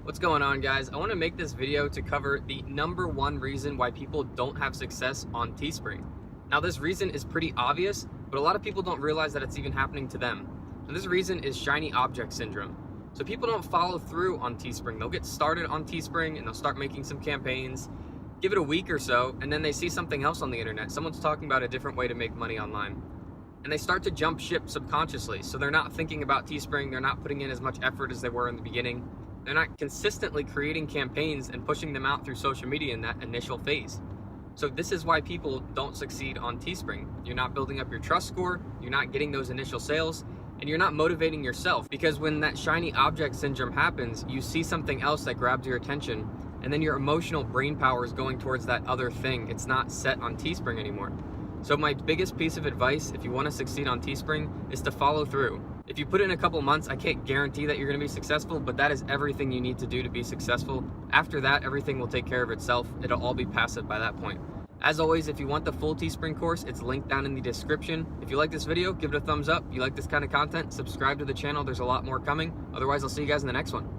What's going on, guys? I want to make this video to cover the #1 reason why people don't have success on Teespring. Now, this reason is pretty obvious, but a lot of people don't realize that it's even happening to them. So this reason is shiny object syndrome. So people don't follow through on Teespring. They'll get started on Teespring and they'll start making some campaigns, give it a week or so, and then they see something else on the internet. Someone's talking about a different way to make money online. And they start to jump ship subconsciously. So they're not thinking about Teespring, they're not putting in as much effort as they were in the beginning. They're not consistently creating campaigns and pushing them out through social media in that initial phase. So this is why people don't succeed on Teespring. You're not building up your trust score, you're not getting those initial sales, and you're not motivating yourself. Because when that shiny object syndrome happens, you see something else that grabs your attention, and then your emotional brain power is going towards that other thing. It's not set on Teespring anymore. So my biggest piece of advice, if you want to succeed on Teespring, is to follow through. If you put in a couple months, I can't guarantee that you're going to be successful, but that is everything you need to do to be successful. After that, everything will take care of itself. It'll all be passive by that point. As always, if you want the full Teespring course, it's linked down in the description. If you like this video, give it a thumbs up. If you like this kind of content, subscribe to the channel. There's a lot more coming. Otherwise, I'll see you guys in the next one.